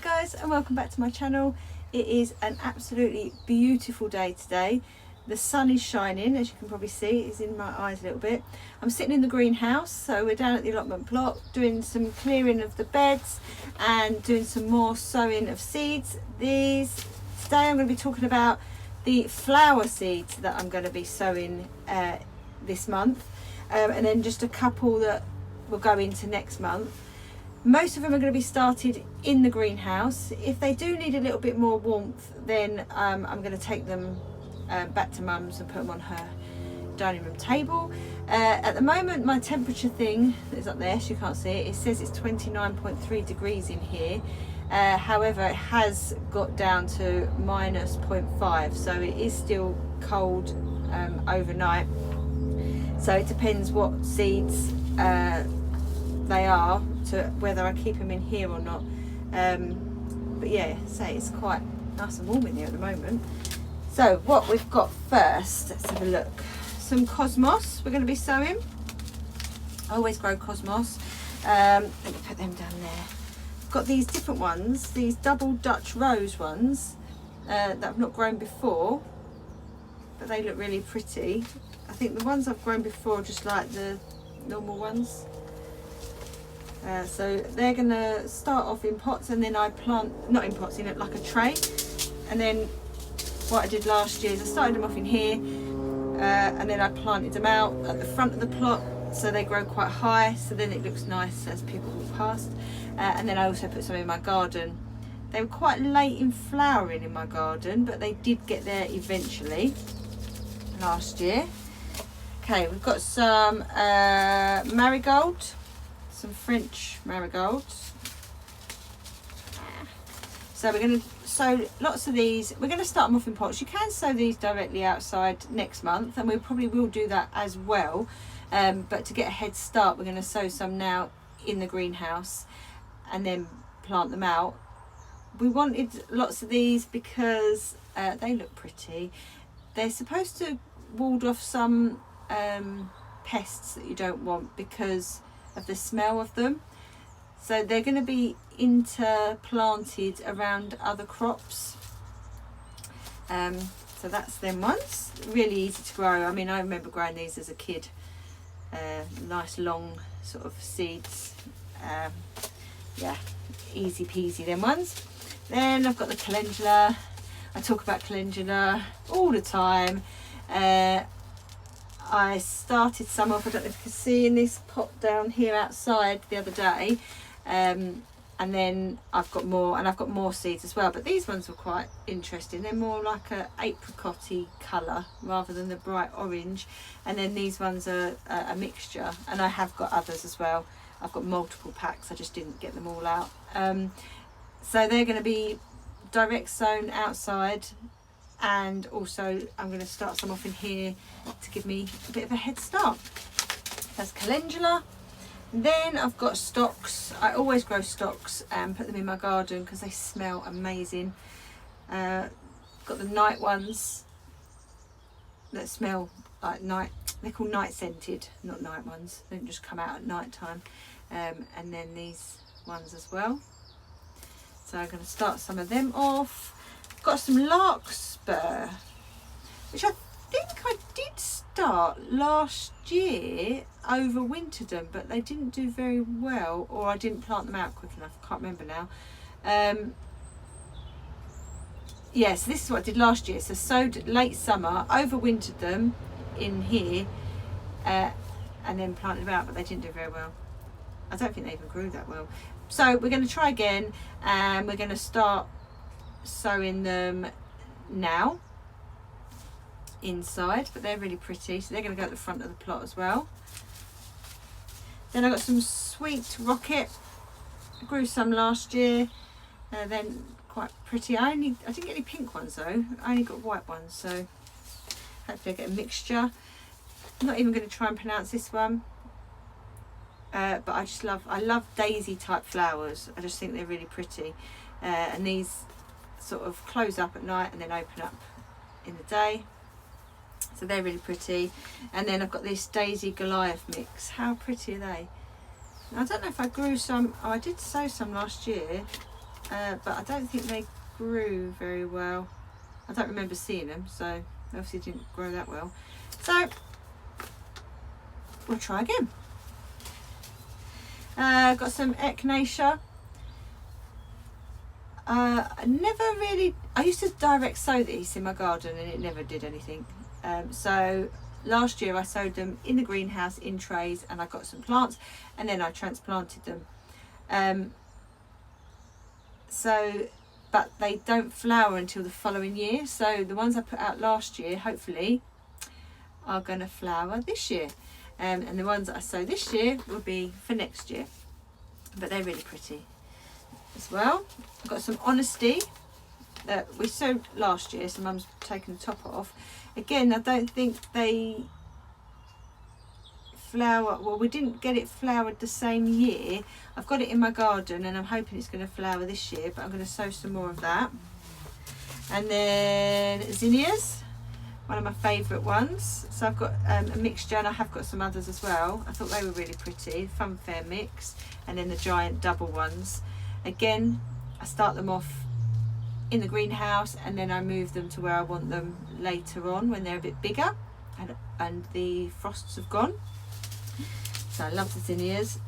guys, and welcome back to my channel. It is an absolutely beautiful day today. The sun is shining, as you can probably see. It's in my eyes a little bit. I'm sitting in the greenhouse, so we're down at the allotment plot doing some clearing of the beds and doing some more sowing of seeds. Today I'm going to be talking about the flower seeds that I'm going to be sowing this month, and then just a couple that will go into next month. Most of them are going to be started in the greenhouse. If they do need a little bit more warmth, then I'm going to take them back to Mum's and put them on her dining room table. At the moment, my temperature thing is up there, so you can't see it. It says it's 29.3 degrees in here. However, it has got down to -0.5, so it is still cold overnight. So it depends what seeds they are, to whether I keep them in here or not. But yeah, it's quite nice and warm in here at the moment. So what we've got first, let's have a look. Some cosmos we're going to be sowing. I always grow cosmos. Let me put them down there. I've got these different ones, these double Dutch rose ones that I've not grown before, but they look really pretty. I think the ones I've grown before are just like the normal ones. So they're going to start off in pots, and then I plant, not in pots, in like a tray. And then what I did last year is I started them off in here, and then I planted them out at the front of the plot, so they grow quite high, so then it looks nice as people walk past. And then I also put some in my garden. They were quite late in flowering in my garden, but they did get there eventually last year. Okay, we've got some marigold, some French marigolds. So we're going to sow lots of these. We're going to start them off in pots. You can sow these directly outside next month, and we probably will do that as well. But to get a head start, we're going to sow some now in the greenhouse and then plant them out. We wanted lots of these because they look pretty. They're supposed to ward off some pests that you don't want because of the smell of them. So they're going to be interplanted around other crops. So that's them ones. Really easy to grow. I mean, I remember growing these as a kid. Nice long sort of seeds. Yeah, easy peasy them ones. Then I've got the calendula. I talk about calendula all the time. I started some off, I don't know if you can see, in this pot down here outside the other day, and then I've got more, and I've got more seeds as well, but these ones were quite interesting. They're more like a apricot-y colour rather than the bright orange, and then these ones are a mixture, and I have got others as well. I've got multiple packs, I just didn't get them all out. So they're going to be direct sown outside, and also I'm going to start some off in here to give me a bit of a head start. That's calendula. Then I've got stocks. I always grow stocks and put them in my garden because they smell amazing. Got the night ones that smell like night. They're called night scented, not night ones. They don't just come out at night time. And then these ones as well. So I'm going to start some of them off. Got some larkspur, which I think I did start last year, overwintered them, but they didn't do very well, or I didn't plant them out quick enough. I can't remember now. Yeah, so this is what I did last year. So sowed late summer, overwintered them in here, and then planted them out, but they didn't do very well. I don't think they even grew that well. So we're going to try again, and we're going to start sowing them now inside, but they're really pretty, so they're going to go at the front of the plot as well. Then I got some sweet rocket. I grew some last year, then quite pretty. I didn't get any pink ones though, I only got white ones, so hopefully I get a mixture. I'm not even going to try and pronounce this one, but I love daisy type flowers. I just think they're really pretty, and these sort of close up at night and then open up in the day, so they're really pretty. And then I've got this daisy Goliath mix. How pretty are they? Now, I don't know if I grew some. Oh, I did sow some last year. but I don't think they grew very well. I don't remember seeing them, so they obviously didn't grow that well. So we'll try again. Got some Echinacea. I used to direct sow these in my garden and it never did anything. So last year I sowed them in the greenhouse in trays, and I got some plants and then I transplanted them. But they don't flower until the following year. So the ones I put out last year, hopefully, are going to flower this year. And the ones that I sow this year will be for next year. But they're really pretty as well. I've got some Honesty that we sowed last year, so Mum's taken the top off. Again, I don't think they flower, well, we didn't get it flowered the same year. I've got it in my garden and I'm hoping it's going to flower this year, but I'm going to sow some more of that. And then Zinnias, one of my favourite ones. So I've got a mixture, and I have got some others as well. I thought they were really pretty, Funfair mix, and then the giant double ones. Again, I start them off in the greenhouse and then I move them to where I want them later on when they're a bit bigger and the frosts have gone. So I love the zinnias.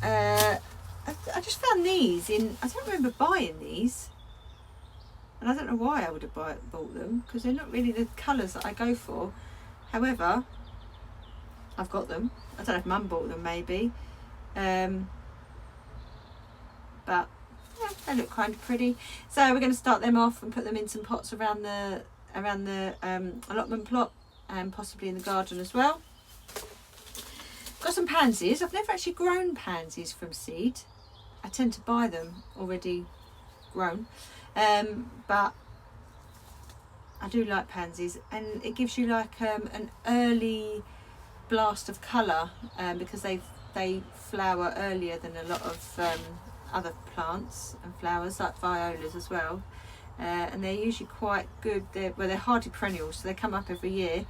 I just found these I don't remember buying these, and I don't know why I would have bought them, because they're not really the colours that I go for. However, I've got them. I don't know if Mum bought them, maybe. But yeah, they look kind of pretty. So we're going to start them off and put them in some pots around the allotment plot, and possibly in the garden as well. Got some pansies. I've never actually grown pansies from seed. I tend to buy them already grown, but I do like pansies, and it gives you like an early blast of colour, because they flower earlier than a lot of other plants and flowers, like violas as well, and they're usually quite good. They're hardy perennials, so they come up every year,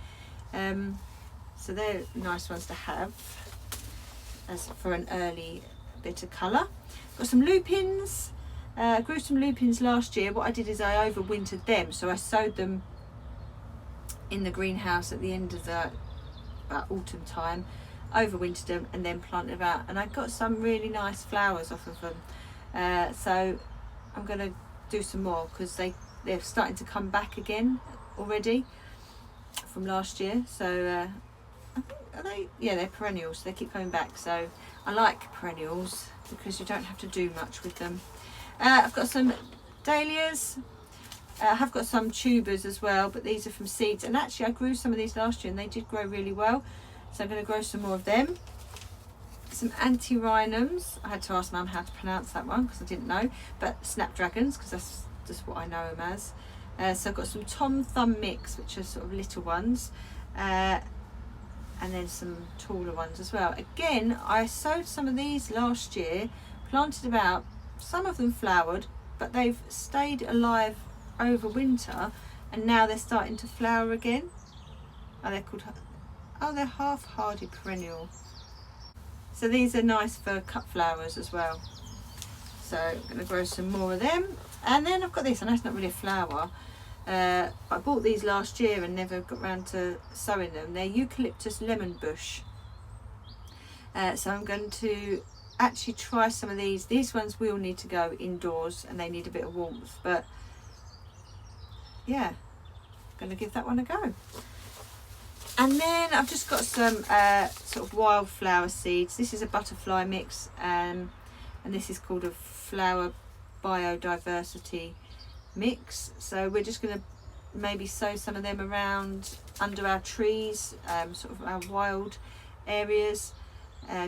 so they're nice ones to have as for an early bit of colour. Got some lupins. I grew some lupins last year. What I did is I overwintered them, so I sowed them in the greenhouse at the end of the autumn time, overwintered them and then planted them out, and I got some really nice flowers off of them. So I'm going to do some more, because they're starting to come back again already from last year. So I think they're perennials, so they keep coming back. So I like perennials because you don't have to do much with them. I've got some dahlias. I have got some tubers as well, but these are from seeds, and actually I grew some of these last year and they did grow really well, so I'm going to grow some more of them. Some antirrhinums. I had to ask Mum how to pronounce that one because I didn't know, but snapdragons, because that's just what I know them as. So I've got some Tom Thumb mix, which are sort of little ones, and then some taller ones as well. Again, I sowed some of these last year, planted about, some of them flowered, but they've stayed alive over winter, and now they're starting to flower again. They're half hardy perennial. So these are nice for cut flowers as well. So I'm going to grow some more of them. And then I've got this. I know it's not really a flower. I bought these last year and never got around to sowing them. They're Eucalyptus lemon bush. So I'm going to actually try some of these. These ones will need to go indoors and they need a bit of warmth. But yeah, I'm going to give that one a go. And then I've just got some sort of wildflower seeds. This is a butterfly mix, and this is called a flower biodiversity mix. So we're just going to maybe sow some of them around under our trees, sort of our wild areas,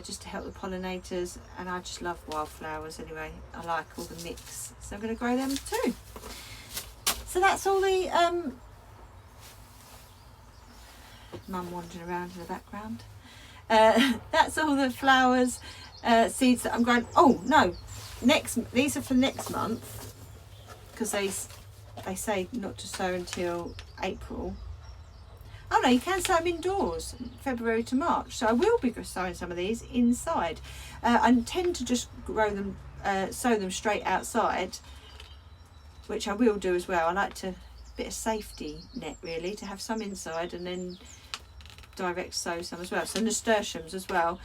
just to help the pollinators. And I just love wildflowers anyway. I like all the mix, so I'm going to grow them too. So that's all the Mum wandering around in the background. That's all the flowers, seeds that I'm growing. Oh no, these are for next month, because they say not to sow until April. Oh no, you can sow them indoors, February to March. So I will be sowing some of these inside. I tend to just grow them sow them straight outside, which I will do as well. I like to, bit of safety net really, to have some inside and then direct sow some as well. So nasturtiums as well,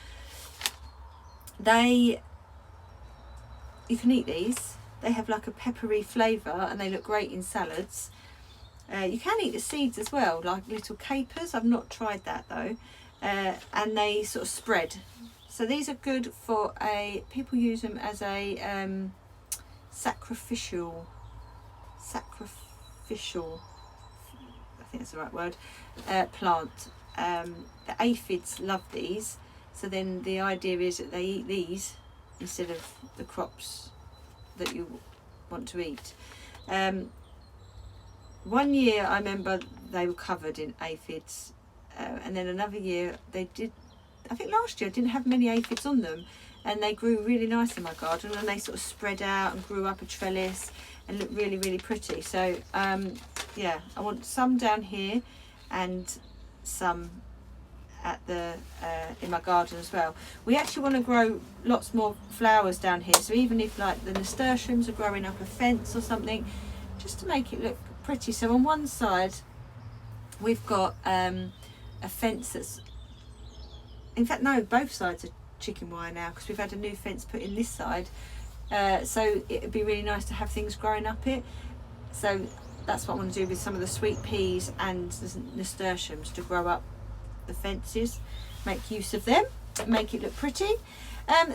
you can eat these. They have like a peppery flavour and they look great in salads. You can eat the seeds as well, like little capers. I've not tried that though. And they sort of spread. So these are good for people use them as a sacrificial, I think that's the right word, plant. The aphids love these. So then the idea is that they eat these instead of the crops that you want to eat. 1 year I remember they were covered in aphids, and then another year they did, I think last year I didn't have many aphids on them, and they grew really nice in my garden, and they sort of spread out and grew up a trellis and looked really, really pretty. So yeah, I want some down here and some at the in my garden as well. We actually want to grow lots more flowers down here, so even if like the nasturtiums are growing up a fence or something, just to make it look pretty. So on one side we've got a fence that's, in fact no, both sides are chicken wire now because we've had a new fence put in this side, so it would be really nice to have things growing up it. So that's what I want to do with some of the sweet peas and the nasturtiums, to grow up the fences, make use of them, make it look pretty.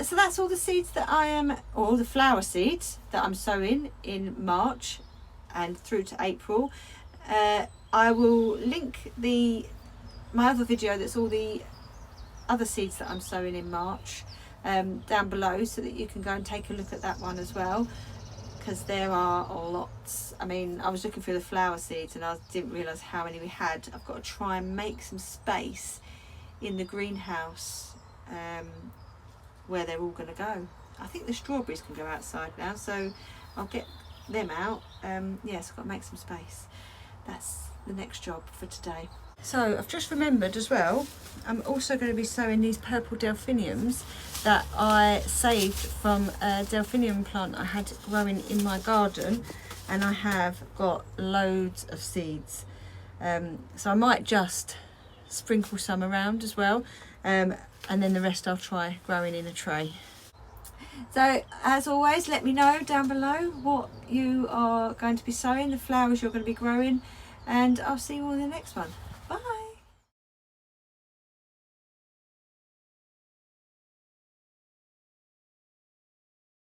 So that's all the seeds that I am, or all the flower seeds that I'm sowing in March and through to April. I will link my other video that's all the other seeds that I'm sowing in March down below, so that you can go and take a look at that one as well, because there are lots. I mean, I was looking through the flower seeds and I didn't realise how many we had. I've got to try and make some space in the greenhouse where they're all going to go. I think the strawberries can go outside now, so I'll get them out. Yes, I've got to make some space. That's the next job for today. So I've just remembered as well, I'm also going to be sowing these purple delphiniums that I saved from a delphinium plant I had growing in my garden, and I have got loads of seeds. So I might just sprinkle some around as well, and then the rest I'll try growing in a tray. So as always, let me know down below what you are going to be sowing, the flowers you're going to be growing, and I'll see you all in the next one.